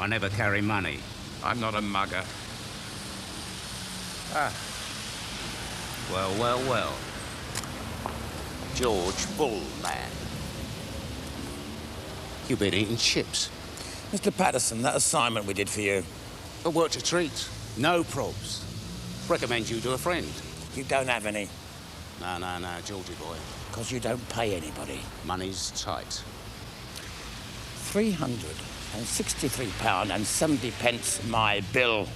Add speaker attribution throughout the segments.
Speaker 1: I never carry money.
Speaker 2: I'm not a mugger.
Speaker 1: Ah. Well, well, well. George Bulman. You've been eating chips.
Speaker 3: Mr. Patterson, that assignment we did for you.
Speaker 1: A work to treat. No probs. Recommend you to a friend.
Speaker 3: You don't have any.
Speaker 1: No, Georgie boy.
Speaker 3: Because you don't pay anybody.
Speaker 1: Money's tight.
Speaker 3: £363.70 my bill.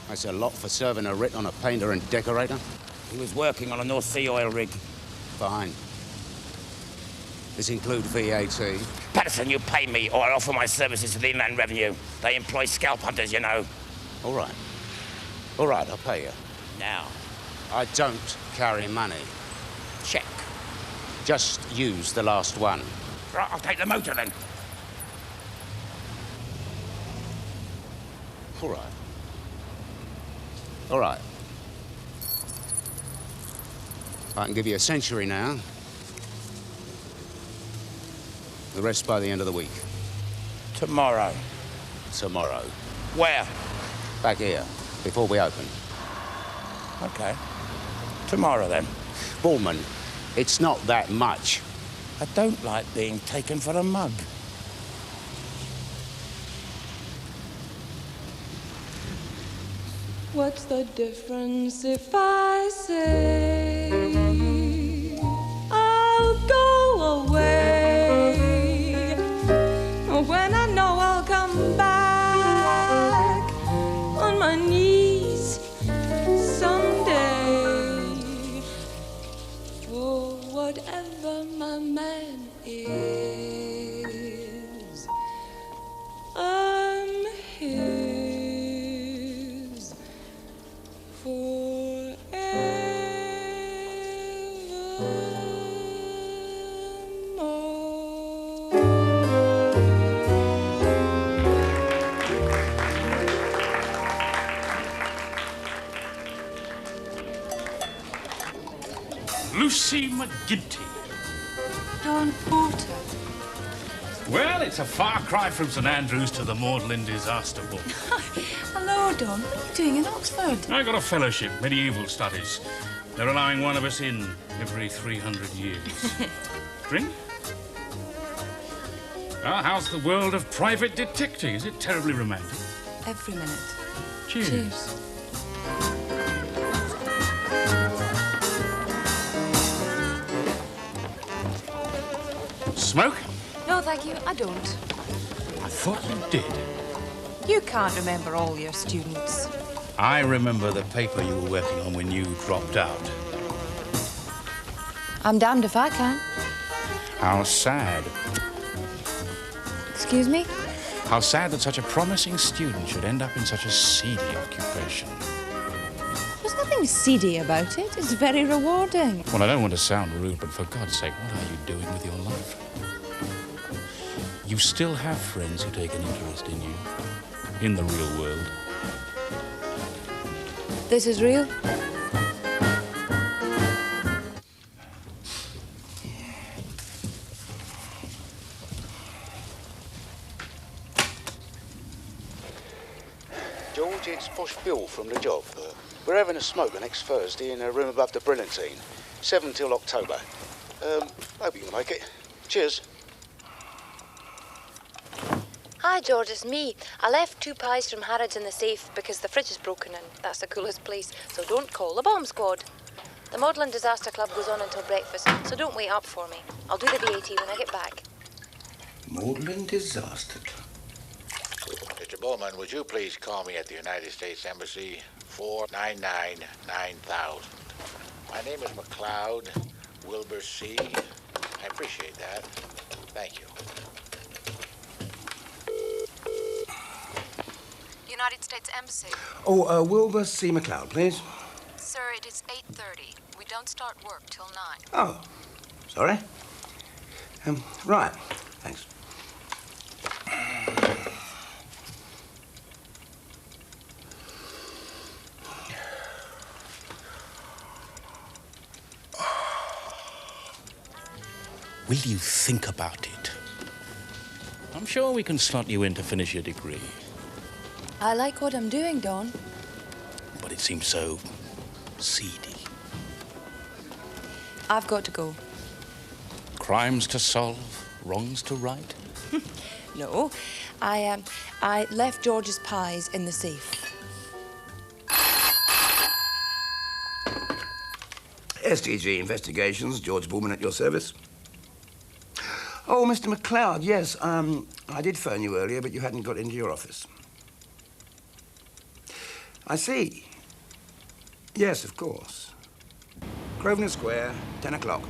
Speaker 1: That's a lot for serving a writ on a painter and decorator.
Speaker 3: He was working on a North Sea oil rig.
Speaker 1: Fine. This include VAT?
Speaker 3: Patterson, you pay me or I offer my services to the Inland Revenue. They employ scalp hunters, you know.
Speaker 1: All right. All right, I'll pay you.
Speaker 3: Now.
Speaker 1: I don't carry money.
Speaker 3: Check.
Speaker 1: Just use the last one.
Speaker 3: Right, I'll take the motor then.
Speaker 1: All right. All right. I can give you a century now. The rest by the end of the week.
Speaker 3: Tomorrow.
Speaker 1: Tomorrow.
Speaker 3: Where?
Speaker 1: Back here, before we open.
Speaker 3: Okay. Tomorrow, then.
Speaker 1: Bulman, it's not that much.
Speaker 3: I don't like being taken for a mug.
Speaker 4: What's the difference if I say I'll go away when I know I'll come back on my knees someday for whatever my man is, I'm his
Speaker 5: Lucy McGinty.
Speaker 4: Don Porter.
Speaker 5: Well, it's a far cry from St Andrews to the Magdalen disaster book.
Speaker 4: Hello, Don. What are you doing in Oxford?
Speaker 5: I got a fellowship, medieval studies. They're allowing one of us in every 300 years. Drink? Ah, how's the world of private detecting? Is it terribly romantic?
Speaker 4: Every minute.
Speaker 5: Cheers.
Speaker 4: Cheers.
Speaker 5: Smoke?
Speaker 4: No, thank you. I don't.
Speaker 5: I thought you did.
Speaker 4: You can't remember all your students.
Speaker 5: I remember the paper you were working on when you dropped out.
Speaker 4: I'm damned if I can.
Speaker 5: How sad.
Speaker 4: Excuse me?
Speaker 5: How sad that such a promising student should end up in such a seedy occupation.
Speaker 4: There's nothing seedy about it. It's very rewarding.
Speaker 5: Well, I don't want to sound rude, but for God's sake, what are you doing with your life? You still have friends who take an interest in you, in the real world.
Speaker 4: This is real?
Speaker 1: George, it's Posh Bill from the job. We're having a smoke next Thursday in a room above the Brillantine. 7 till October. Hope you can make it. Cheers.
Speaker 6: Hi, George, it's me. I left 2 pies from Harrods in the safe because the fridge is broken and that's the coolest place, so don't call the bomb squad. The Magdalen Disaster Club goes on until breakfast, so don't wait up for me. I'll do the VAT when I get back.
Speaker 3: Magdalen Disaster Club.
Speaker 7: Mr. Bulman, would you please call me at the United States Embassy, 499-9000. My name is McLeod, Wilbur C. I appreciate that. Thank you.
Speaker 8: United States Embassy.
Speaker 9: Oh, Wilbur C. McLeod, please.
Speaker 8: Sir, it is 8:30. We don't start work till 9.
Speaker 9: Oh, sorry. Right, thanks.
Speaker 5: Will you think about it? I'm sure we can slot you in to finish your degree.
Speaker 4: I like what I'm doing, Don.
Speaker 5: But it seems so seedy.
Speaker 4: I've got to go.
Speaker 5: Crimes to solve, wrongs to right.
Speaker 4: No, I left George's pies in the safe.
Speaker 9: STG Investigations, George Bulman at your service. Oh, Mr. MacLeod, yes, I did phone you earlier, but you hadn't got into your office. I see. Yes, of course. Grosvenor Square, 10 o'clock.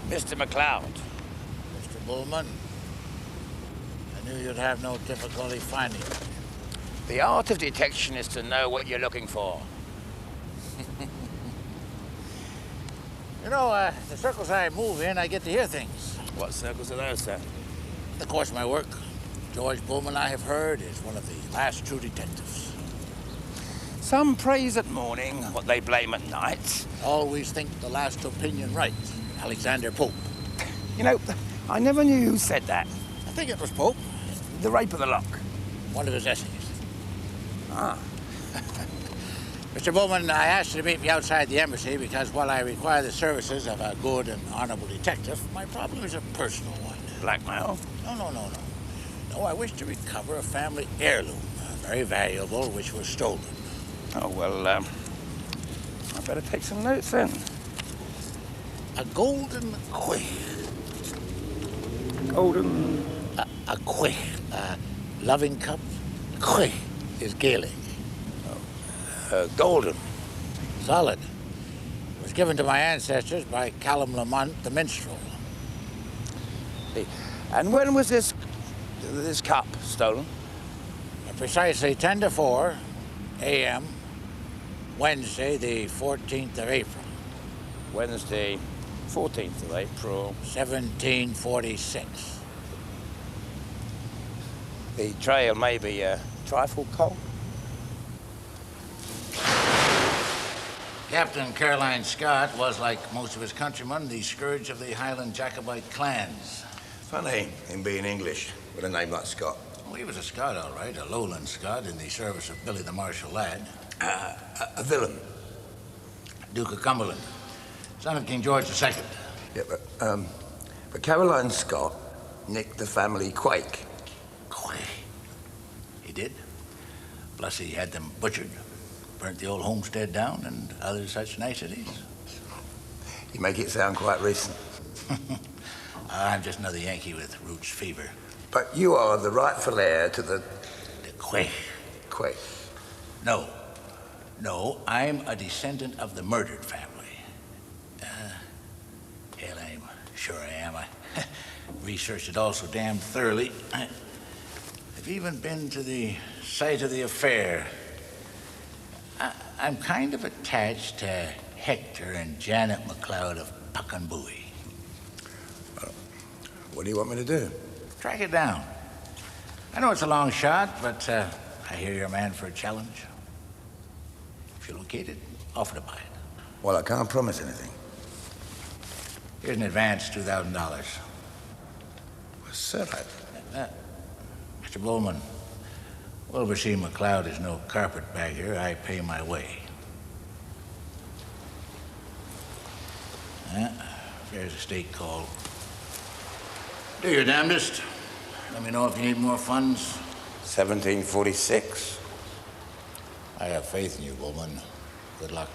Speaker 3: Mr. MacLeod.
Speaker 7: Mr. Bulman, I knew you'd have no difficulty finding me.
Speaker 3: The art of detection is to know what you're looking for.
Speaker 7: You know, the circles I move in, I get to hear things.
Speaker 3: What circles are those, sir?
Speaker 7: In the course of my work, George Bulman, I have heard, is one of the last true detectives.
Speaker 3: Some praise at morning, what they blame at night.
Speaker 7: Always think the last opinion right. Alexander Pope.
Speaker 3: You know, I never knew who said that.
Speaker 7: I think it was Pope.
Speaker 3: The Rape of the Lock.
Speaker 7: One of his essays.
Speaker 3: Ah.
Speaker 7: Mr. Bowman, I asked you to meet me outside the embassy because while I require the services of a good and honorable detective, my problem is a personal one.
Speaker 3: Blackmail?
Speaker 7: No. No, I wish to recover a family heirloom, very valuable, which was stolen.
Speaker 3: Oh, well, I better take some notes then.
Speaker 7: A golden quay.
Speaker 3: Golden...
Speaker 7: A quay. Loving cup. Quay is Gaelic.
Speaker 3: Golden.
Speaker 7: Solid. It was given to my ancestors by Callum Lamont, the minstrel.
Speaker 3: And when was this cup stolen?
Speaker 7: At precisely 10 to 4 a.m., Wednesday, the 14th of April.
Speaker 3: Wednesday, 14th of April.
Speaker 7: 1746.
Speaker 3: The trail may be a trifle cold.
Speaker 7: Captain Caroline Scott was, like most of his countrymen, the scourge of the Highland Jacobite clans.
Speaker 9: Funny, him being English, with a name like Scott.
Speaker 7: Well, he was a Scot, all right, a lowland Scot in the service of Billy the Martial Lad.
Speaker 9: A villain.
Speaker 7: Duke of Cumberland, son of King George II.
Speaker 9: Yeah, but Caroline Scott nicked the family Quake.
Speaker 7: Quake? He did? Plus he had them butchered, burnt the old homestead down, and other such niceties.
Speaker 9: You make it sound quite recent.
Speaker 7: I'm just another Yankee with roots fever.
Speaker 9: But you are the rightful heir to the
Speaker 7: Quake.
Speaker 9: Quake.
Speaker 7: No, I'm a descendant of the murdered family. Hell, I'm sure I am. I researched it all so damn thoroughly. I've even been to the site of the affair. I'm kind of attached to Hector and Janet MacLeod of Puckenbury.
Speaker 9: What do you want me to do?
Speaker 7: Track it down. I know it's a long shot, but I hear you're a man for a challenge. If you locate it, offer to buy it.
Speaker 9: Well, I can't promise anything.
Speaker 7: Here's an advance, $2,000.
Speaker 9: Well, sir,
Speaker 7: Mr. Bulman, Wilbur C. MacLeod is no carpetbagger. I pay my way. There's a state call. Do your damnedest. Let me know if you need more funds.
Speaker 9: 1746.
Speaker 7: I have faith in you, Bulman. Good luck.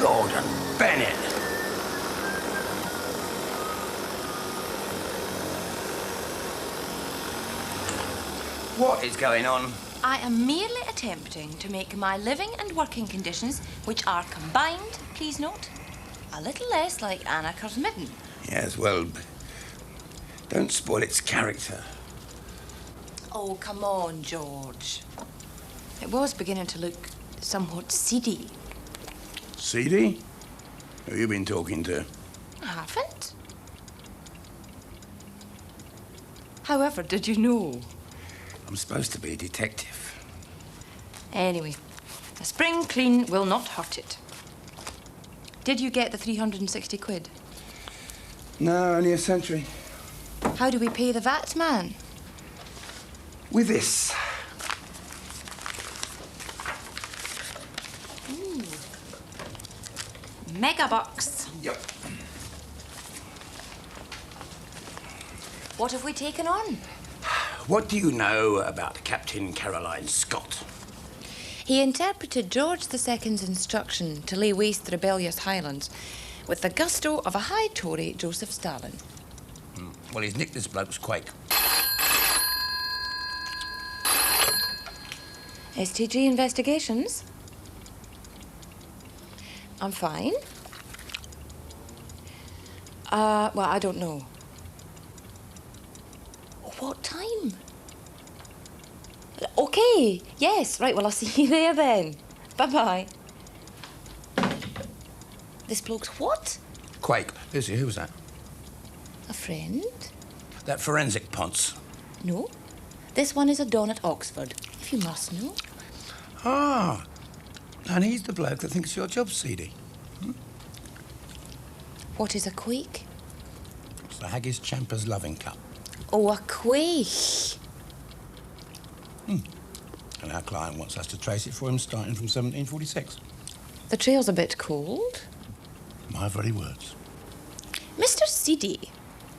Speaker 3: Gordon Bennett. What is going on?
Speaker 6: I am merely attempting to make my living and working conditions, which are combined, please note, a little less like Anna Cursmidden.
Speaker 9: Yes, well, don't spoil its character.
Speaker 6: Oh, come on, George. It was beginning to look somewhat seedy.
Speaker 9: CD? Who you been talking to?
Speaker 4: I haven't. However, did you know?
Speaker 9: I'm supposed to be a detective.
Speaker 4: Anyway, a spring clean will not hurt it. Did you get the 360 quid?
Speaker 9: No, only a century.
Speaker 4: How do we pay the VAT man?
Speaker 9: With this.
Speaker 4: Ooh. Mega bucks.
Speaker 9: Yep.
Speaker 4: What have we taken on?
Speaker 9: What do you know about Captain Caroline Scott?
Speaker 4: He interpreted George II's instruction to lay waste the rebellious Highlands with the gusto of a high Tory Joseph Stalin.
Speaker 9: Well, he's nicked this bloke's Quake.
Speaker 4: STG investigations? I'm fine. Well, I don't know. What time? Okay, yes, right, well, I'll see you there then. Bye-bye. This bloke's what?
Speaker 9: Quake. Lucy, who was that?
Speaker 4: A friend?
Speaker 9: That forensic ponce.
Speaker 4: No. This one is a Don at Oxford, if you must know.
Speaker 9: Ah. And he's the bloke that thinks your job's seedy.
Speaker 4: What is a quake?
Speaker 9: It's the Haggis Champers Loving Cup.
Speaker 4: Oh, a quake.
Speaker 9: And our client wants us to trace it for him starting from 1746.
Speaker 4: The trail's a bit cold.
Speaker 9: My very words.
Speaker 4: Mr. Seedy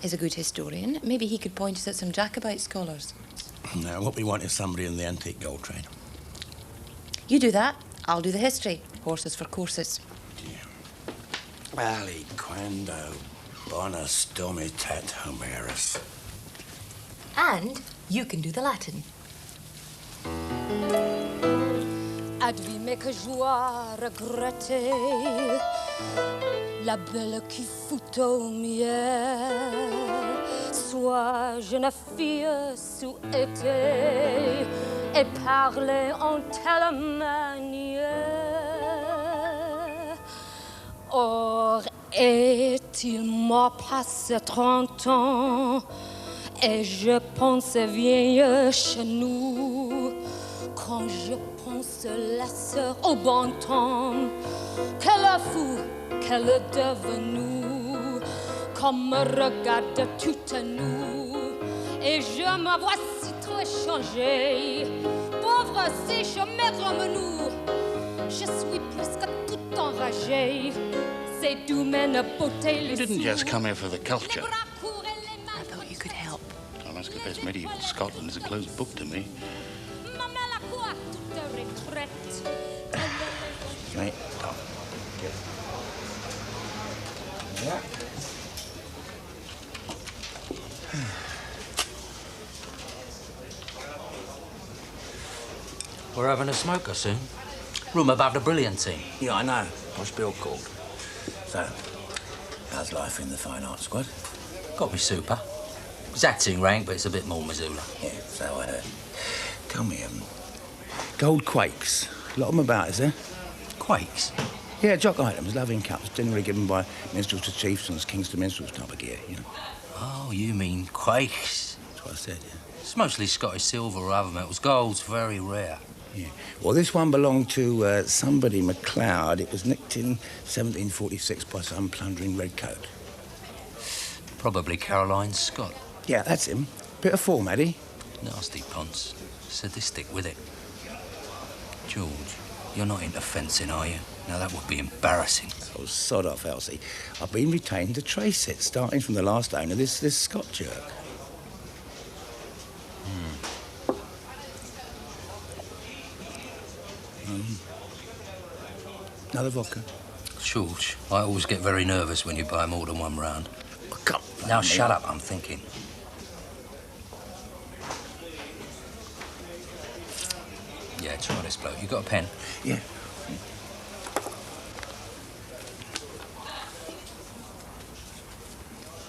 Speaker 4: is a good historian. Maybe he could point us at some Jacobite scholars.
Speaker 9: Now, what we want is somebody in the antique gold trade.
Speaker 4: You do that, I'll do the history. Horses for courses.
Speaker 9: Aliquando bonus domitat Homerus.
Speaker 4: And you can do the Latin.
Speaker 2: Advime que joie regretter la belle qui fut au miel. Soit jeune fille souhaitée et parler en telle manière. Or, est-il m'a passé 30 ans et je pense vieille chez nous. Quand je pense la sœur au bon temps, qu'elle est fou, qu'elle est devenue, comme me regarde tout à nous, et je me vois si trop changée, pauvre si je me nous, je suis presque tout enragée, c'est d'où mène beauté les
Speaker 10: You didn't just come here for the culture.
Speaker 4: I thought you could help.
Speaker 10: I must confess, medieval Scotland is a closed book to me.
Speaker 9: Right. Yeah.
Speaker 11: We're having a smoker soon. Room above the brilliantine.
Speaker 9: Yeah, I know. What's Bill called? So, how's life in the fine arts squad?
Speaker 11: Got me super. It's acting rank, but it's a bit more Missoula.
Speaker 9: Yeah, so I heard. Tell me, gold quakes. A lot of them about, is there?
Speaker 11: Quakes?
Speaker 9: Yeah, jock items, loving cups, generally given by minstrels to chiefs and kings to minstrels type of gear, you know.
Speaker 11: Oh, you mean quakes?
Speaker 9: That's what I said, yeah.
Speaker 11: It's mostly Scottish silver or other metals. Gold's very rare.
Speaker 9: Yeah. Well, this one belonged to somebody MacLeod. It was nicked in 1746 by some plundering redcoat.
Speaker 11: Probably Caroline Scott.
Speaker 9: Yeah, that's him. Bit of form, had he?
Speaker 11: Nasty ponce. Sadistic with it. George, you're not into fencing, are you? Now, that would be embarrassing.
Speaker 9: Oh, sod off, Elsie. I've been retained to trace it, starting from the last owner, this Scott jerk. Another vodka?
Speaker 11: George, I always get very nervous when you buy more than one round.
Speaker 9: Oh, come on,
Speaker 11: Now,
Speaker 9: mate.
Speaker 11: shut up, I'm thinking. Yeah, try this bloke. You got a pen?
Speaker 9: Yeah.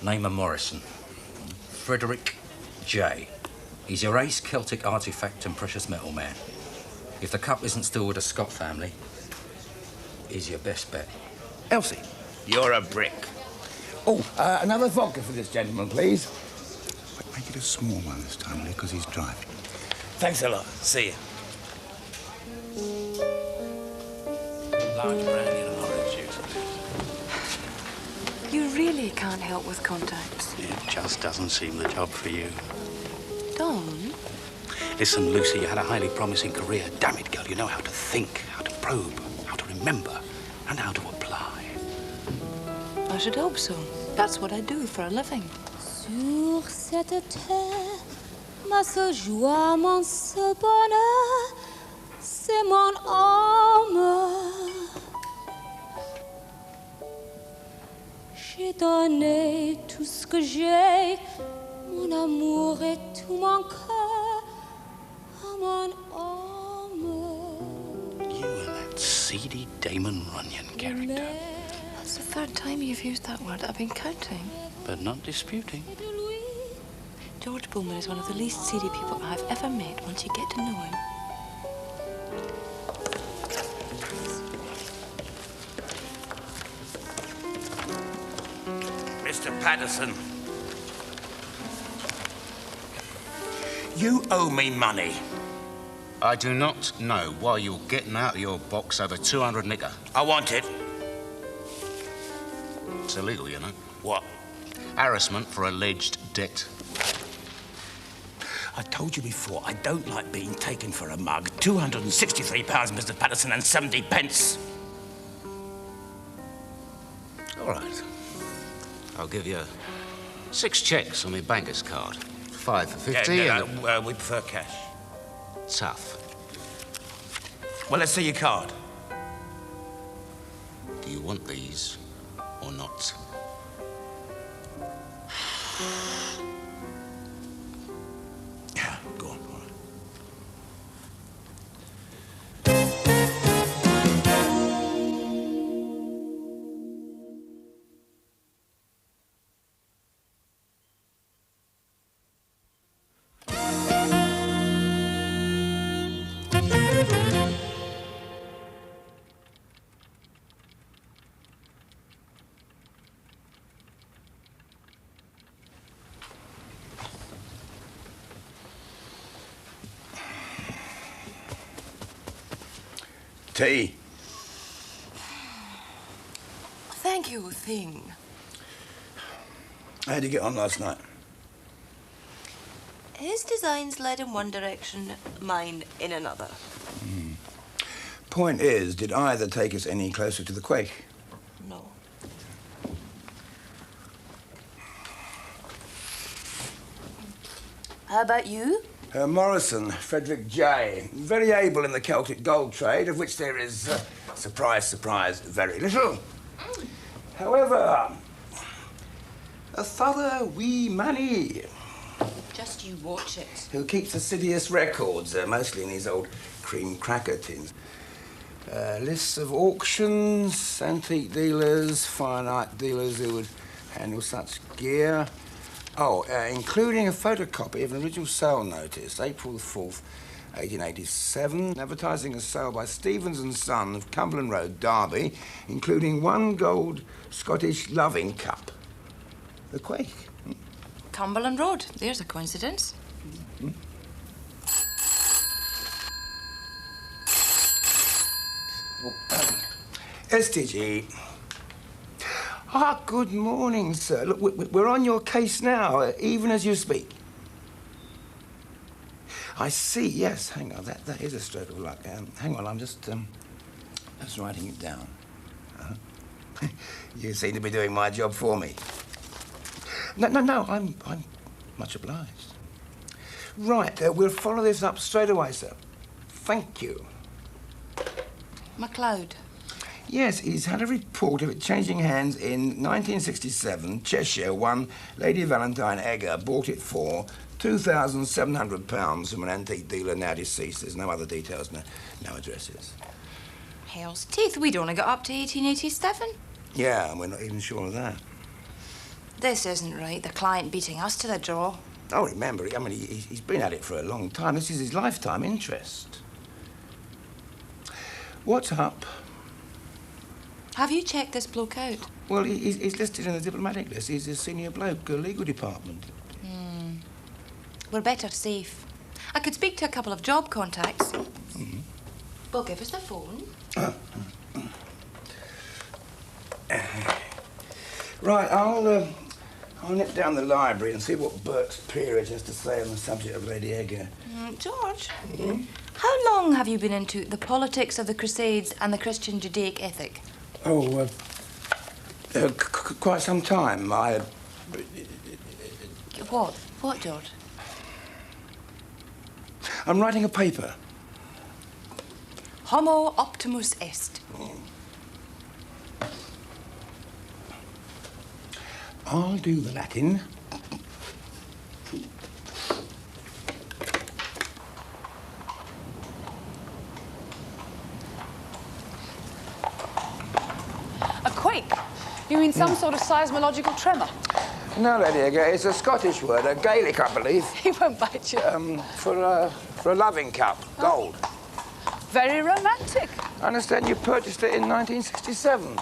Speaker 11: Name of Morrison. Frederick J. He's your ace Celtic artifact and precious metal man. If the cup isn't still with the Scott family, is your best bet.
Speaker 9: Elsie.
Speaker 3: You're a brick.
Speaker 9: Oh, another vodka for this gentleman, please. But make it a small one this time, because he's driving.
Speaker 3: Thanks a lot. See you.
Speaker 11: Large brandy and an orange juice.
Speaker 8: You really can't help with contacts.
Speaker 10: It just doesn't seem the job for you.
Speaker 8: Don?
Speaker 11: Listen, Lucy, you had a highly promising career. Damn it, girl, you know how to think, how to probe, how to remember, and how to apply.
Speaker 8: I should hope so. That's what I do for a living.
Speaker 2: Sur cette terre, ma seule joie, mon seul bonheur, c'est mon âme. J'ai donné tout ce que j'ai, mon amour et tout mon cœur à mon âme.
Speaker 11: You and that seedy Damon Runyon character.
Speaker 8: That's the third time you've used that word. I've been counting.
Speaker 11: But not disputing.
Speaker 8: George Bulman is one of the least seedy people I've ever met once you get to know him.
Speaker 3: Mr. Patterson.
Speaker 9: You owe me money.
Speaker 5: I do not know why you're getting out of your box over 200 nicker.
Speaker 3: I want it.
Speaker 5: It's illegal, you know.
Speaker 3: What?
Speaker 5: Harassment for alleged debt.
Speaker 3: I told you before, I don't like being taken for a mug. £263, Mr. Patterson, and 70 pence.
Speaker 5: All right. I'll give you 6 checks on my banker's card. 5 for 50 and
Speaker 3: we prefer cash.
Speaker 5: Tough.
Speaker 3: Well, let's see your card.
Speaker 5: Do you want these or not?
Speaker 3: Yeah, go on, all right.
Speaker 9: Tea.
Speaker 8: Thank you, Thing.
Speaker 9: How'd you get on last night?
Speaker 8: His designs led in one direction, mine in another.
Speaker 9: Point is, did either take us any closer to the quake?
Speaker 8: No. How about you?
Speaker 9: Morrison, Frederick J. Very able in the Celtic gold trade, of which there is, surprise, surprise, very little. However, a thorough wee manny
Speaker 4: Just you watch it.
Speaker 9: who keeps assiduous records, mostly in his old cream cracker tins. Lists of auctions, antique dealers, fine art dealers who would handle such gear. Oh, including a photocopy of an original sale notice, April the 4th, 1887, advertising a sale by Stevens and Son of Cumberland Road, Derby, including 1 gold Scottish loving cup. The quake.
Speaker 4: Cumberland Road. There's a coincidence.
Speaker 9: STG. Ah, good morning, sir. Look, we're on your case now, even as you speak. I see, yes. Hang on, that is a stroke of luck. Hang on, I'm just writing it down. You seem to be doing my job for me. No, I'm much obliged. Right, we'll follow this up straight away, sir. Thank you.
Speaker 4: MacLeod.
Speaker 9: Yes, he's had a report of it changing hands in 1967. Cheshire, one Lady Valentine Egger bought it for £2,700 from an antique dealer now deceased. There's no other details, no addresses.
Speaker 4: Hell's teeth, we'd only got up to 1887.
Speaker 9: Yeah, and we're not even sure of that.
Speaker 4: This isn't right, the client beating us to the draw.
Speaker 9: Oh, remember, I mean, he's been at it for a long time. This is his lifetime interest. What's up?
Speaker 8: Have you checked this bloke out?
Speaker 9: Well, he's listed in the diplomatic list. He's a senior bloke, legal department.
Speaker 8: We're better safe. I could speak to a couple of job contacts. Well, give us the phone.
Speaker 9: Right, I'll nip down the library and see what Burke's peerage has to say on the subject of Lady Edgar.
Speaker 8: George, how long have you been into the politics of the Crusades and the Christian Judaic ethic?
Speaker 9: Oh, quite some time.
Speaker 8: What? What, George?
Speaker 9: I'm writing a paper.
Speaker 8: Homo optimus est.
Speaker 9: I'll do the Latin.
Speaker 12: A quake? You mean some sort of seismological tremor?
Speaker 9: No, Lady Edgar, it's a Scottish word, a Gaelic, I believe.
Speaker 12: He won't bite you.
Speaker 9: For a loving cup, gold.
Speaker 12: Very romantic.
Speaker 9: I understand you purchased it in 1967.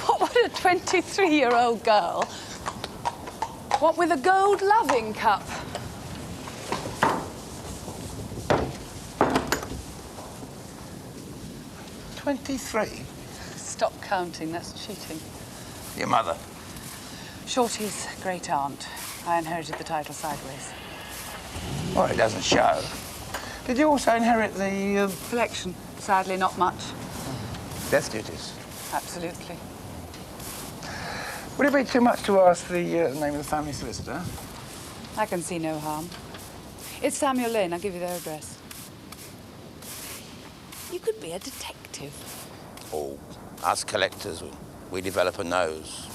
Speaker 12: What would a 23-year-old girl want with a gold loving cup?
Speaker 9: '23?
Speaker 12: Stop counting, that's cheating.
Speaker 9: Your mother?
Speaker 12: Shorty's great aunt. I inherited the title sideways.
Speaker 9: Well, it doesn't show. Did you also inherit the...
Speaker 12: Collection. Sadly, not much.
Speaker 9: Death duties?
Speaker 12: Absolutely.
Speaker 9: Would it be too much to ask the name of the family solicitor?
Speaker 12: I can see no harm. It's Samuel Lane. I'll give you their address. You could be a detective.
Speaker 9: Oh, us collectors, we develop a nose.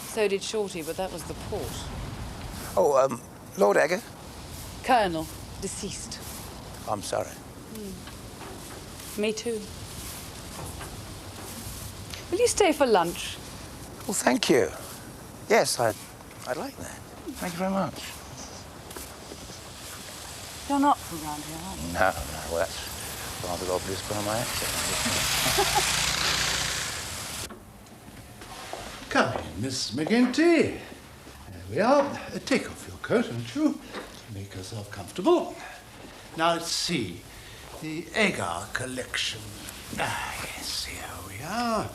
Speaker 12: So did Shorty, but that was the port.
Speaker 9: Oh, Lord Edgar?
Speaker 12: Colonel, deceased.
Speaker 9: I'm sorry.
Speaker 12: Me too. Will you stay for lunch?
Speaker 9: Well, thank you. Yes, I'd like that. Thank you very much.
Speaker 12: You're not from around here, are you?
Speaker 9: No, well, that's rather obvious by my accent.
Speaker 13: Come in, Miss McGinty. There we are. Take off your coat, won't you? Make yourself comfortable. Now, let's see. The Agar collection. Ah, yes, here we are.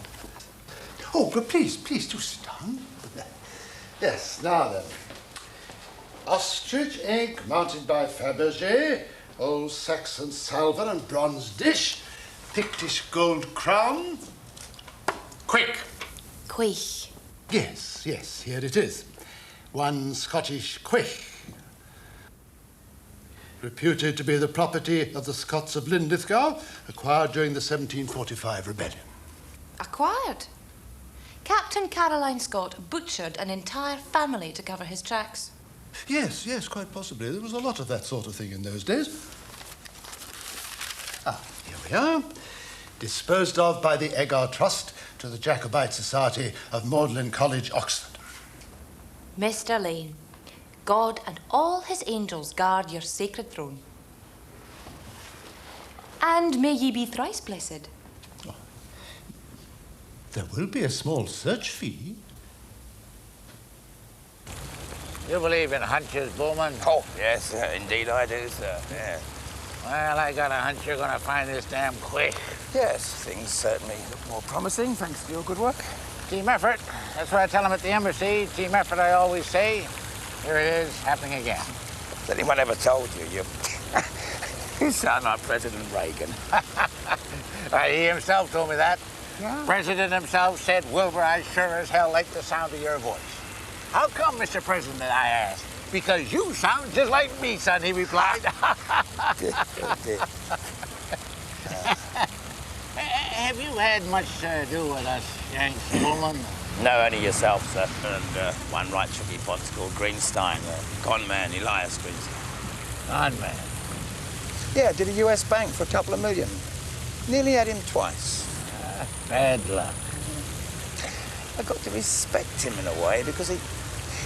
Speaker 13: Oh, but please do sit down. Yes, now then. Ostrich ink mounted by Fabergé, old Saxon salver and bronze dish, Pictish gold crown. Quick!
Speaker 8: Quich.
Speaker 13: Yes, here it is. One Scottish quich. Reputed to be the property of the Scots of Linlithgow, acquired during the 1745 rebellion.
Speaker 8: Acquired? Captain Caroline Scott butchered an entire family to cover his tracks.
Speaker 13: Yes, quite possibly. There was a lot of that sort of thing in those days. Ah, here we are. Disposed of by the Agar Trust to the Jacobite Society of Magdalen College, Oxford.
Speaker 8: Mr. Lane, God and all his angels guard your sacred throne. And may ye be thrice blessed.
Speaker 13: Oh. There will be a small search fee.
Speaker 7: You believe in hunches, Bulman?
Speaker 3: Oh, yes, indeed I do, sir. Yeah.
Speaker 7: Well, I got a hunch you're going to find this damn quick.
Speaker 3: Yes, things certainly look more promising, thanks to your good work.
Speaker 7: Team effort. That's what I tell them at the embassy. Team effort, I always say. Here it is, happening again.
Speaker 3: Has anyone ever told you you sound like President Reagan?
Speaker 7: He himself told me that.
Speaker 3: Yeah.
Speaker 7: President himself said, Wilbur, I sure as hell like the sound of your voice. How come, Mr. President, I asked? Because you sound just like me, son, he replied. Have you had much to do with us, Yanks, Bulman?
Speaker 3: No, only yourself, sir. And one right tricky pot's called Greenstein, con man, Elias Greenstein.
Speaker 7: Con man?
Speaker 3: Yeah, did a US bank for a couple of million. Nearly had him twice.
Speaker 7: Bad luck.
Speaker 3: I got to respect him in a way because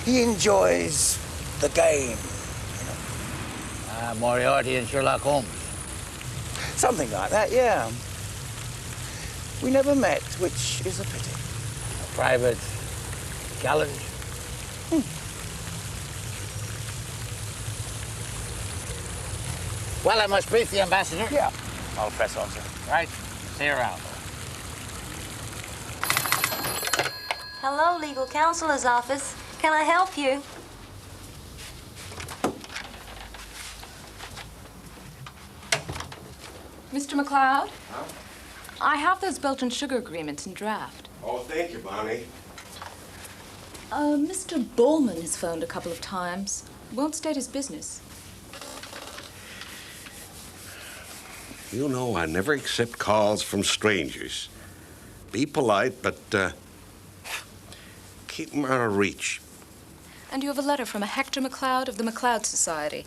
Speaker 3: he enjoys the game, you know.
Speaker 7: Moriarty and Sherlock Holmes.
Speaker 3: Something like that, yeah. We never met, which is a pity. A private gallant.
Speaker 7: Well, I must brief the ambassador.
Speaker 3: Yeah.
Speaker 7: I'll press on, sir. Right. See you around.
Speaker 6: Hello, Legal Counselor's Office. Can I help you?
Speaker 12: Mr. McLeod? Huh? I have those Belgian sugar agreements in draft.
Speaker 14: Oh, thank you, Bonnie.
Speaker 12: Mr. Bulman has phoned a couple of times. Won't state his business.
Speaker 14: You know, I never accept calls from strangers. Be polite, but keep them out of reach.
Speaker 12: And you have a letter from a Hector McLeod of the McLeod Society,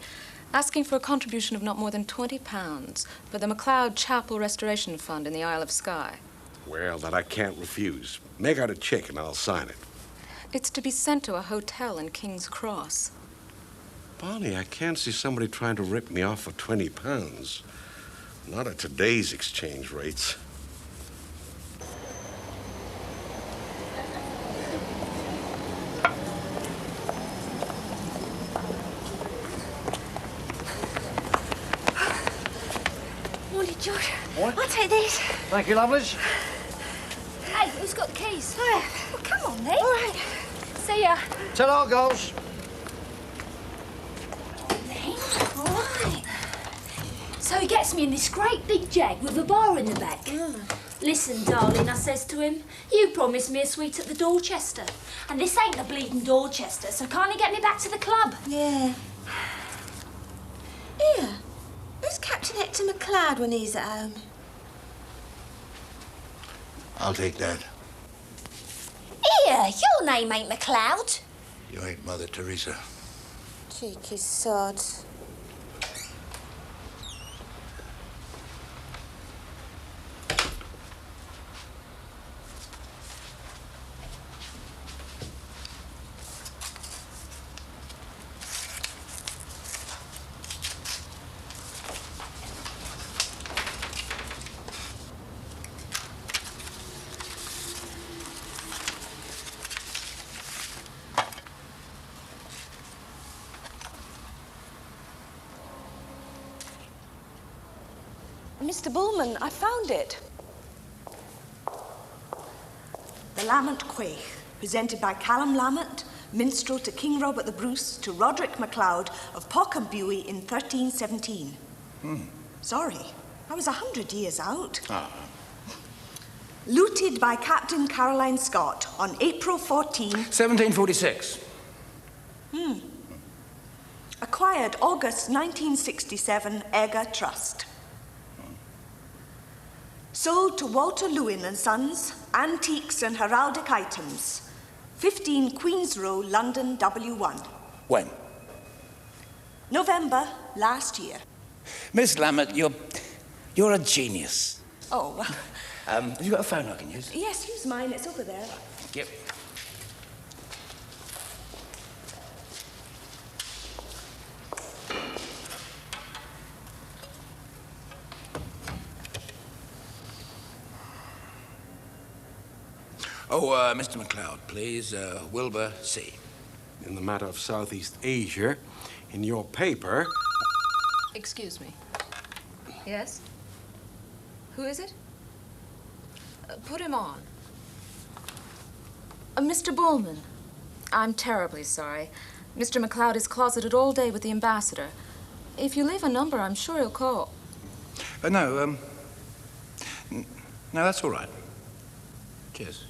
Speaker 12: asking for a contribution of not more than £20 for the McLeod Chapel Restoration Fund in the Isle of Skye.
Speaker 14: Well, that I can't refuse. Make out a check and I'll sign it.
Speaker 12: It's to be sent to a hotel in King's Cross.
Speaker 14: Bonnie, I can't see somebody trying to rip me off for £20. Not at today's exchange rates.
Speaker 6: Morning, George.
Speaker 13: What?
Speaker 6: I'll take these.
Speaker 13: Thank you, lovelies.
Speaker 6: Hey, who's got the keys? Well, come on, then. All right. See ya.
Speaker 13: Tell our girls.
Speaker 15: All right. So he gets me in this great big jag with a bar in the back. Listen, darling, I says to him, you promised me a suite at the Dorchester. And this ain't the bleeding Dorchester, so can't he get me back to the club?
Speaker 16: Yeah. Here, who's Captain Hector McLeod when he's at home?
Speaker 13: I'll take that.
Speaker 15: Here, your name ain't McLeod.
Speaker 13: You ain't Mother Teresa.
Speaker 16: Cheeky sod.
Speaker 17: Mr. Bulman, I found it. The Lamont Quaich, presented by Callum Lamont, minstrel to King Robert the Bruce, to Roderick MacLeod of Pockenbury in 1317. Sorry, I was 100 years out. Looted by Captain Caroline Scott on April 14...
Speaker 3: 1746.
Speaker 17: Acquired August 1967, Egger Trust. Sold to Walter Lewin and Sons, antiques and heraldic items. 15 Queen's Row, London, W1.
Speaker 3: When?
Speaker 17: November last year.
Speaker 3: Miss Lamont, you're a genius.
Speaker 17: Oh, well.
Speaker 3: Have you got a phone I can use?
Speaker 17: Yes, use mine. It's over there.
Speaker 3: Yep. Oh, Mr. MacLeod, please. Wilbur C.
Speaker 14: In the matter of Southeast Asia, in your paper...
Speaker 12: Excuse me. Yes? Who is it? Put him on. Mr. Bulman, I'm terribly sorry. Mr. MacLeod is closeted all day with the ambassador. If you leave a number, I'm sure he'll call.
Speaker 3: No, that's all right. Cheers.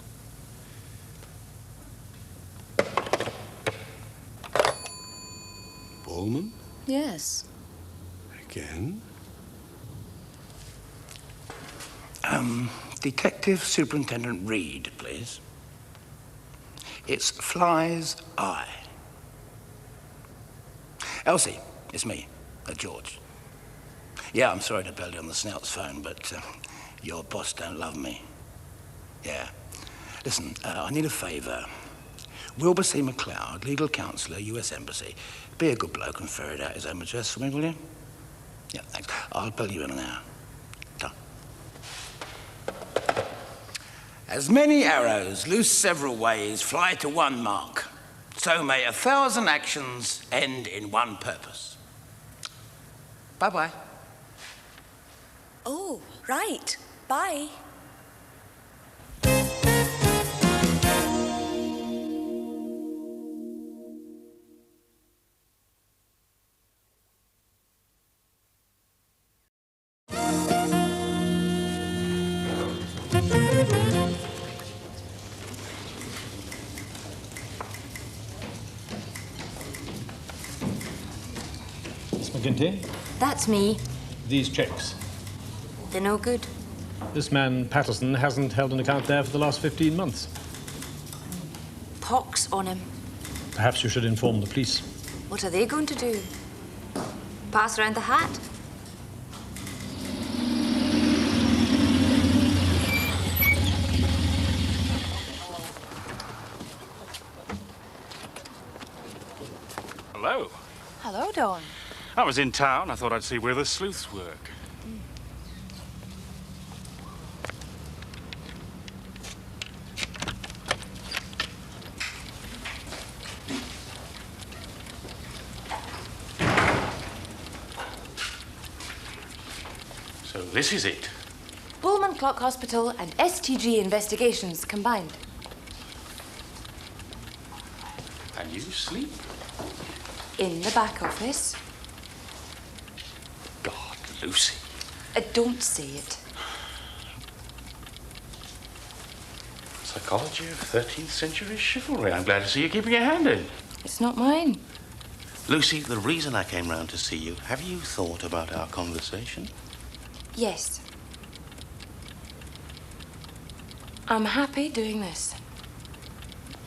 Speaker 14: Bulman?
Speaker 12: Yes.
Speaker 14: Again?
Speaker 3: Detective Superintendent Reed, please. It's Fly's Eye. Elsie, it's me, George. Yeah, I'm sorry to bell you on the snout's phone, but your boss don't love me. Yeah. Listen, I need a favour. Wilbur C. MacLeod, legal counsellor, U.S. Embassy. Be a good bloke and ferret out his home address for me, will you? Yeah, thanks. I'll bill you in an hour. Done. As many arrows, loose several ways, fly to one mark. So may 1,000 actions end in one purpose. Bye-bye.
Speaker 17: Oh, right. Bye.
Speaker 18: Miss McGinty,
Speaker 8: That's me.
Speaker 18: these checks.
Speaker 8: They're no good.
Speaker 18: This man, Patterson, hasn't held an account there for the last 15 months.
Speaker 8: Pox on him.
Speaker 18: Perhaps you should inform the police.
Speaker 8: What are they going to do? Pass around the hat?
Speaker 5: Hello.
Speaker 8: Hello, Don.
Speaker 5: I was in town. I thought I'd see where the sleuths work. So this is it.
Speaker 8: Bulman Clock Hospital and STG investigations combined.
Speaker 5: And you sleep?
Speaker 8: In the back office.
Speaker 5: God, Lucy.
Speaker 8: Don't say it.
Speaker 5: Psychology of 13th century chivalry. I'm glad to see you keeping your hand in.
Speaker 8: It's not mine.
Speaker 11: Lucy, the reason I came round to see you, have you thought about our conversation?
Speaker 8: Yes. I'm happy doing this.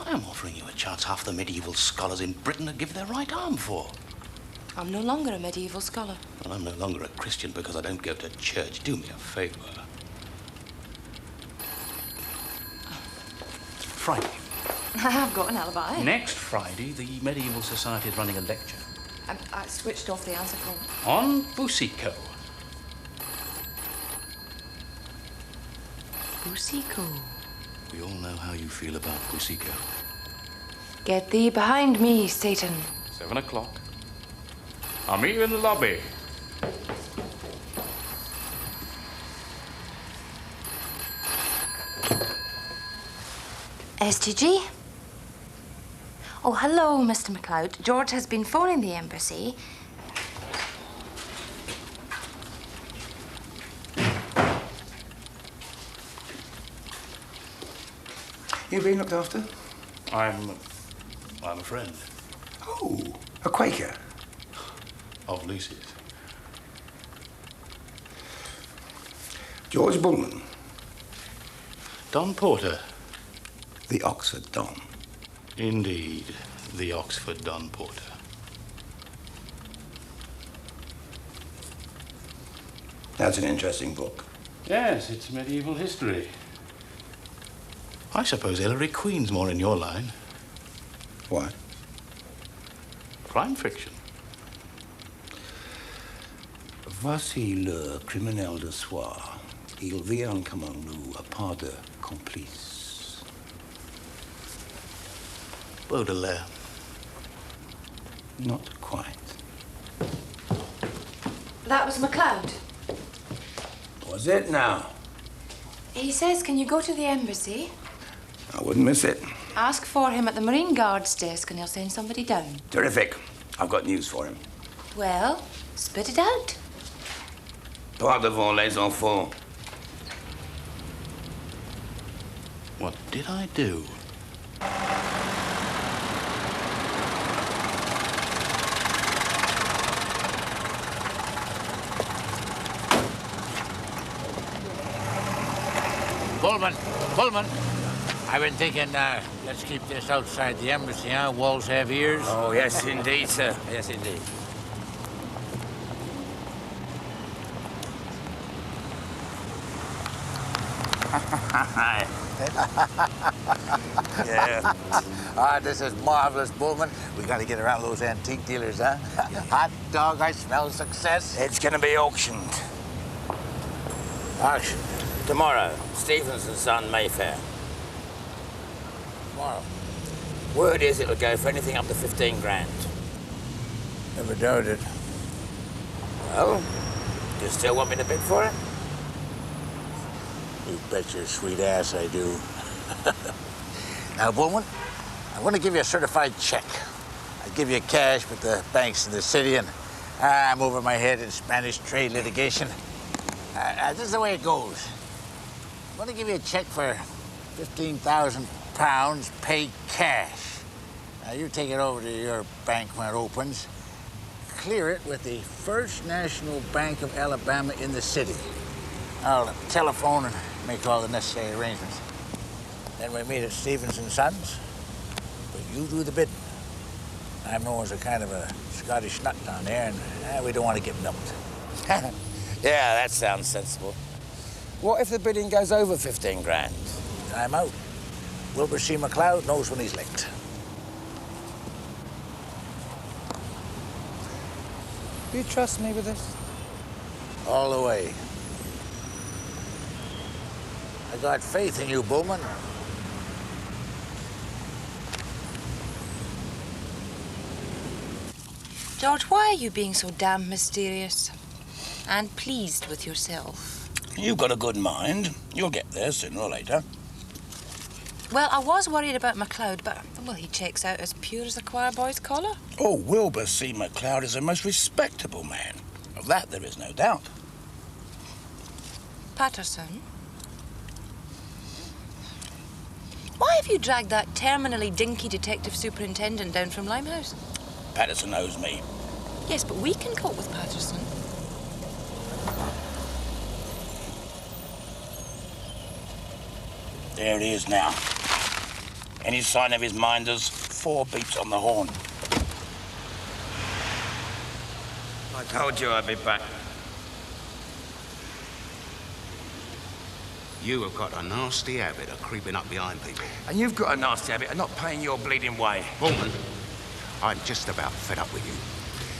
Speaker 11: I'm offering you a chance half the medieval scholars in Britain would give their right arm for.
Speaker 8: I'm no longer a medieval scholar.
Speaker 11: And I'm no longer a Christian because I don't go to church. Do me a favor. Friday.
Speaker 8: I have got an alibi.
Speaker 11: Next Friday, the Medieval Society is running a lecture.
Speaker 8: I switched off the answer phone.
Speaker 11: On Busico.
Speaker 8: Busico.
Speaker 11: We all know how you feel about Busico.
Speaker 8: Get thee behind me, Satan.
Speaker 5: 7 o'clock. I'll meet you in the lobby.
Speaker 8: STG? Oh, hello, Mr. McLeod. George has been phoning the embassy.
Speaker 3: You been looked after?
Speaker 11: I'm a friend.
Speaker 3: Oh, a Quaker.
Speaker 11: Of Lucy's.
Speaker 3: George Bulman.
Speaker 11: Don Porter.
Speaker 3: The Oxford Don.
Speaker 11: Indeed, the Oxford Don Porter.
Speaker 3: That's an interesting book.
Speaker 5: Yes, it's medieval history.
Speaker 11: I suppose Hilary Queen's more in your line.
Speaker 3: Why?
Speaker 11: Crime fiction.
Speaker 3: Voici le criminel de soir. Il vient comme nous à part de complice.
Speaker 11: Baudelaire.
Speaker 3: Not quite.
Speaker 8: That was McLeod.
Speaker 3: Was it now?
Speaker 8: He says, can you go to the embassy?
Speaker 3: I wouldn't miss it.
Speaker 8: Ask for him at the Marine Guard's desk and he'll send somebody down.
Speaker 3: Terrific. I've got news for him.
Speaker 8: Well, spit it out.
Speaker 3: Pas devant les enfants.
Speaker 11: What did I do?
Speaker 7: Bulman. I've been thinking, let's keep this outside the embassy, huh? Walls have ears.
Speaker 9: Oh, yes, indeed, sir. Yes, indeed.
Speaker 7: Yeah. This is marvelous, Bulman. We got to get around those antique dealers, huh? Hot dog, I smell success.
Speaker 9: It's going to be auctioned. Auction. Tomorrow, Stevens & Son, Mayfair.
Speaker 7: tomorrow.
Speaker 9: Word is it'll go for anything up to 15 grand.
Speaker 7: Never doubted it.
Speaker 9: Well, do you still want me to bid for it?
Speaker 7: You bet your sweet ass I do. Now, Bulman, I'm going to give you a certified check. I give you cash with the banks in the city, and I'm over my head in Spanish trade litigation. This is the way it goes. I'm going to give you a check for £15,000 paid cash. Now, you take it over to your bank when it opens. Clear it with the First National Bank of Alabama in the city. I'll telephone and make all the necessary arrangements. Then we meet at Stevens & Sons. But you do the bidding. I'm known as a kind of a Scottish nut down there, and we don't want to get milked.
Speaker 9: Yeah, that sounds sensible. What if the bidding goes over 15 grand?
Speaker 7: I'm out. Wilbur C. McLeod knows when he's licked.
Speaker 9: Do you trust me with this?
Speaker 7: All the way. I got faith in you, Bulman.
Speaker 4: George, why are you being so damn mysterious and pleased with yourself?
Speaker 3: You've got a good mind. You'll get there sooner or later.
Speaker 4: Well, I was worried about McLeod, but, well, he checks out as pure as a choir boy's collar.
Speaker 3: Oh, Wilbur C. McLeod is a most respectable man. Of that there is no doubt.
Speaker 4: Patterson? Why have you dragged that terminally dinky detective superintendent down from Limehouse?
Speaker 3: Patterson owes me.
Speaker 4: Yes, but we can cope with Patterson.
Speaker 3: There he is now. Any sign of his minders, 4 beats on the horn.
Speaker 9: I told you I'd be back.
Speaker 10: You have got a nasty habit of creeping up behind people.
Speaker 9: And you've got a nasty habit of not paying your bleeding way.
Speaker 10: Bulman, I'm just about fed up with you.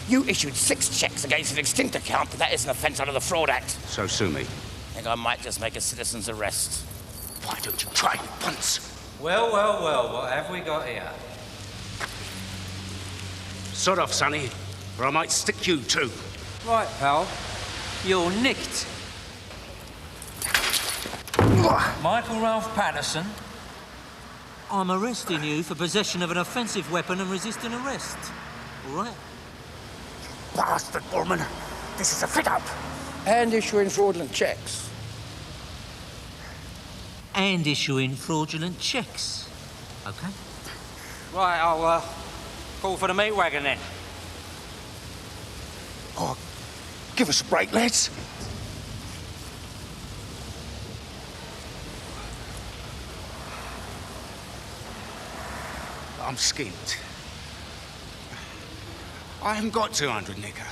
Speaker 3: You issued 6 checks against an extinct account, but that is an offence under the Fraud Act.
Speaker 10: So sue me.
Speaker 3: I think I might just make a citizen's arrest.
Speaker 10: Why don't you try it once?
Speaker 11: Well, well, well, what have we got here?
Speaker 10: Sod off, Sonny, or I might stick you too.
Speaker 11: Right, pal. You're nicked. Michael Ralph Patterson, I'm arresting you for possession of an offensive weapon and resisting arrest. All right?
Speaker 9: Bastard, Bulman. This is a fit-up.
Speaker 3: And issuing fraudulent checks.
Speaker 11: And issuing fraudulent checks. OK? Right, I'll call for the meat wagon then.
Speaker 3: Oh, give us a break, lads.
Speaker 10: I'm skint. I haven't got 200, nigger.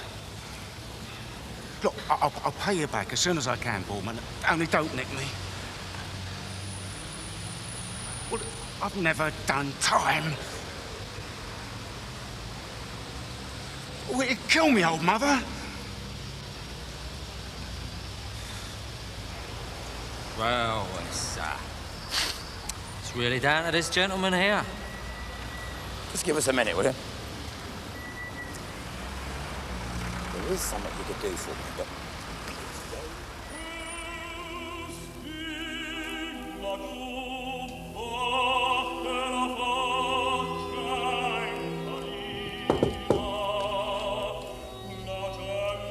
Speaker 10: Look, I'll pay you back as soon as I can, Bulman. Only don't nick me. Well, I've never done time. Well, it'd kill me, old mother.
Speaker 11: Well, it's really down to this gentleman here.
Speaker 3: Just give us a minute, will you? There is something you could do for me, but...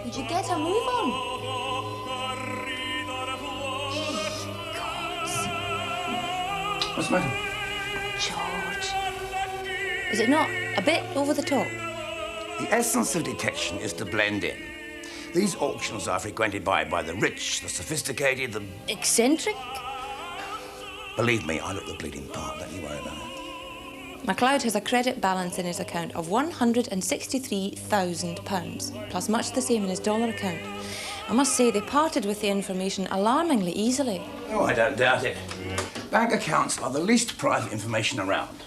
Speaker 15: Would you get a move on?
Speaker 3: What's the matter?
Speaker 15: George. Is it not a bit over the top?
Speaker 3: The essence of detection is to blend in. These auctions are frequented by the rich, the sophisticated, the...
Speaker 15: Eccentric?
Speaker 3: Believe me, I look the bleeding part, don't you worry about it.
Speaker 4: McLeod has a credit balance in his account of £163,000, plus much the same in his dollar account. I must say, they parted with the information alarmingly easily.
Speaker 3: Oh, I don't doubt it. Bank accounts are the least private information around.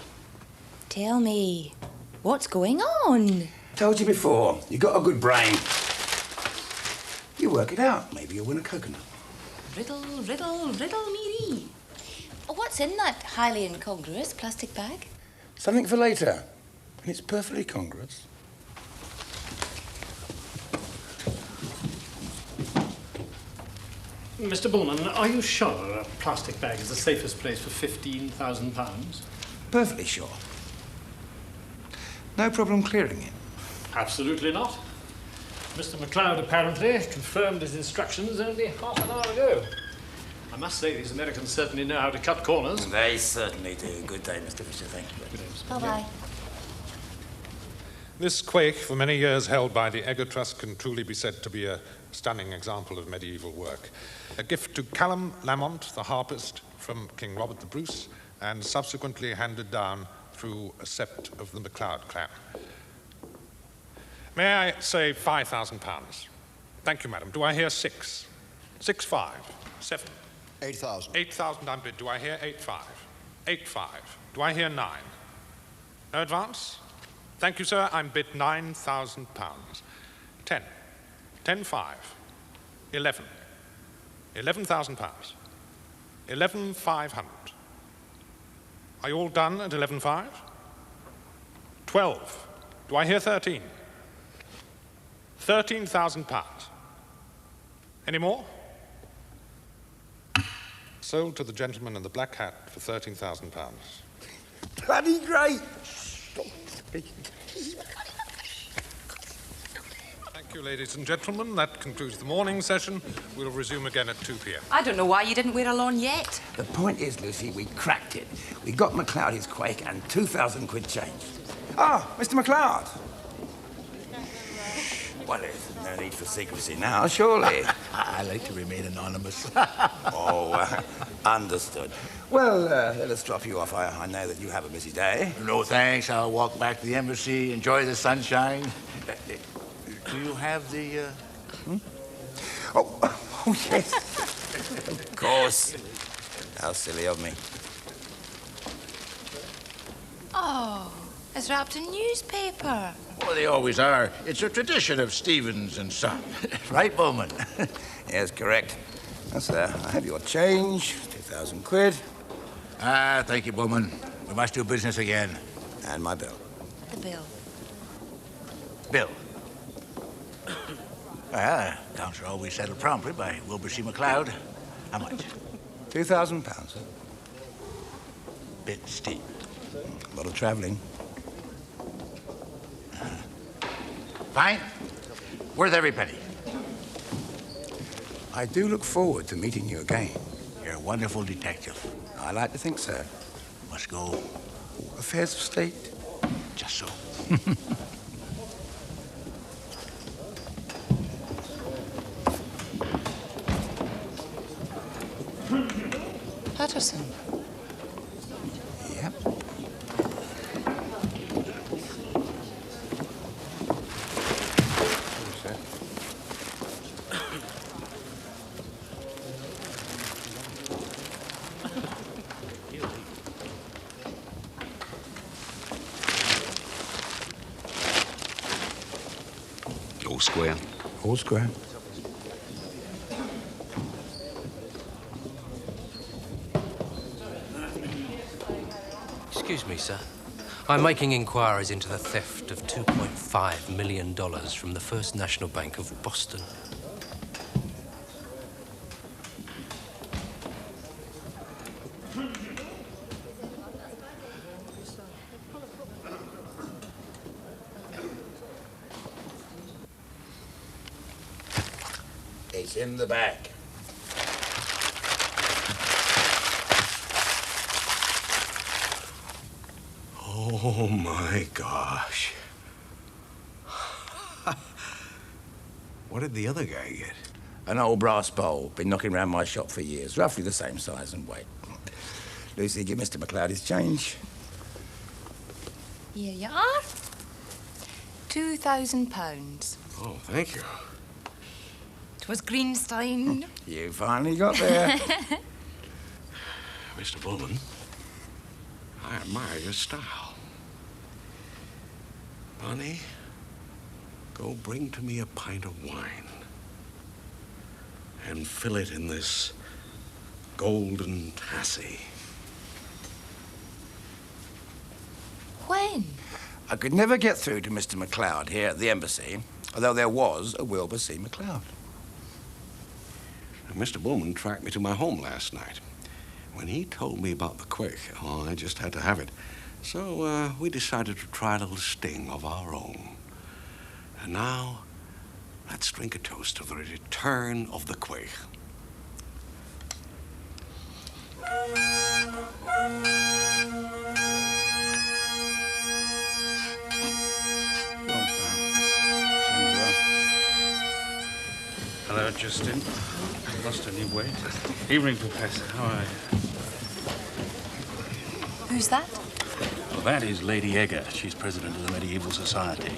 Speaker 4: Tell me, what's going on?
Speaker 3: Told you before, you got a good brain. You work it out. Maybe you'll win a coconut.
Speaker 4: Riddle, riddle, riddle me ree. What's in that highly incongruous plastic bag?
Speaker 9: Something for later. It's perfectly congruous.
Speaker 18: Mr. Bulman, are you sure a plastic bag is the safest place for £15,000?
Speaker 9: Perfectly sure. No problem clearing it.
Speaker 18: Absolutely not. Mr. MacLeod apparently confirmed his instructions only half an hour ago. I must say these Americans certainly know how to cut corners.
Speaker 3: They certainly do. Good day, Mr. Fisher. Thank you. Good day, Mr.
Speaker 4: Bye-bye.
Speaker 19: This quake, for many years held by the Egger Trust, can truly be said to be a stunning example of medieval work. A gift to Callum Lamont, the harpist, from King Robert the Bruce, and subsequently handed down through a sept of the MacLeod clan. May I say £5,000? Thank you, madam. Do I hear 6? 6, 5, 7.
Speaker 20: 8,000.
Speaker 19: 8,000 I'm bid. Do I hear 8,5? 8,5. Do I hear 9? No advance? Thank you, sir. I'm bid £9,000. 10. 10,5. 11. £11,000. 11,500. Are you all done at 11,5? 12. Do I hear 13? £13,000. Any more? Sold to the gentleman in the black hat for £13,000.
Speaker 9: Bloody great!
Speaker 19: Thank you, ladies and gentlemen. That concludes the morning session. We'll resume again at 2 p.m.
Speaker 4: I don't know why you didn't wear a lawn yet.
Speaker 9: The point is, Lucy, we cracked it. We got MacLeod his quake and 2,000 quid change. Ah, Mr. MacLeod. Well, there's no need for secrecy now, surely.
Speaker 7: I like to remain anonymous.
Speaker 9: Understood. Well, let us drop you off. I know that you have a busy day.
Speaker 7: No, thanks. I'll walk back to the embassy, enjoy the sunshine. Do you have the,
Speaker 9: Oh, yes. Of course. How silly of me.
Speaker 4: Oh, it's wrapped in newspaper.
Speaker 7: Well, they always are. It's a tradition of Stevens and Son. Right, Bowman?
Speaker 9: Yes, correct. Now, sir, I have your change, 2,000 quid.
Speaker 7: Ah, thank you, Bowman. We must do business again.
Speaker 9: And my bill.
Speaker 4: The bill.
Speaker 7: Bill. Well, accounts are always settled promptly by Wilbur C. MacLeod. How much?
Speaker 9: £2,000, sir.
Speaker 7: Bit steep.
Speaker 9: A lot of travelling.
Speaker 7: Fine. Worth every penny.
Speaker 9: I do look forward to meeting you again.
Speaker 7: You're a wonderful detective.
Speaker 9: I like to think so.
Speaker 7: Must go.
Speaker 9: Affairs of state?
Speaker 7: Just so.
Speaker 4: Patterson.
Speaker 9: Yep.
Speaker 14: All square.
Speaker 9: All square.
Speaker 21: Excuse me, sir. I'm making inquiries into the theft of $2.5 million from the First National Bank of Boston.
Speaker 7: It's in the back.
Speaker 14: Oh, my gosh. What did the other guy get?
Speaker 9: An old brass bowl. Been knocking around my shop for years. Roughly the same size and weight. Lucy, give Mr. MacLeod his change.
Speaker 4: Here you are. £2,000.
Speaker 14: Oh, thank you.
Speaker 4: 'Twas Greenstein.
Speaker 9: You finally got there.
Speaker 14: Mr. Bulman, I admire your style. Honey, go bring to me a pint of wine and fill it in this golden tassie.
Speaker 3: I could never get through to Mr. MacLeod here at the embassy, although there was a Wilbur C. MacLeod.
Speaker 14: Mr. Bulman tracked me to my home last night. When he told me about the quake, I just had to have it. So we decided to try a little sting of our own. And now, let's drink a toast to the return of the quake.
Speaker 5: Hello, Justin. Lost any weight? Evening, Professor. How are you?
Speaker 8: Who's that?
Speaker 5: Well, that is Lady Egger. She's president of the Medieval Society.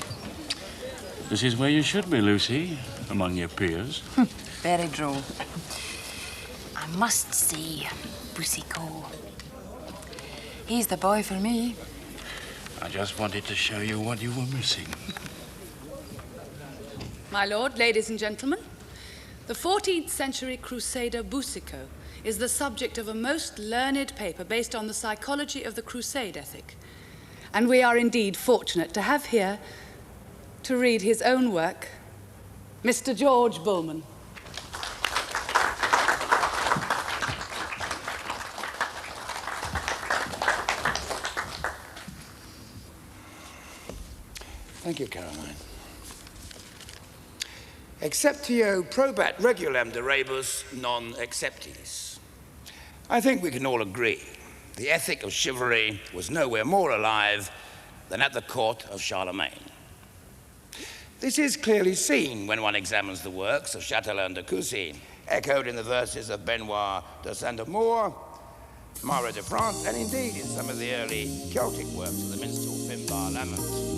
Speaker 5: This is where you should be, Lucy, among your peers.
Speaker 8: Very droll. I must see Boussicot. He's the boy for me.
Speaker 5: I just wanted to show you what you were missing.
Speaker 20: My lord, ladies and gentlemen, the 14th century crusader Boussicot is the subject of a most learned paper based on the psychology of the crusade ethic. And we are indeed fortunate to have here, to read his own work, Mr. George Bulman.
Speaker 3: Thank you, Caroline. Acceptio probat regulam de rebus non acceptis. I think we can all agree the ethic of chivalry was nowhere more alive than at the court of Charlemagne. This is clearly seen when one examines the works of Chatelain de Coucy, echoed in the verses of Benoit de Saint-Amour, Marat de France, and indeed in some of the early Celtic works of the minstrel Finbar Lamont.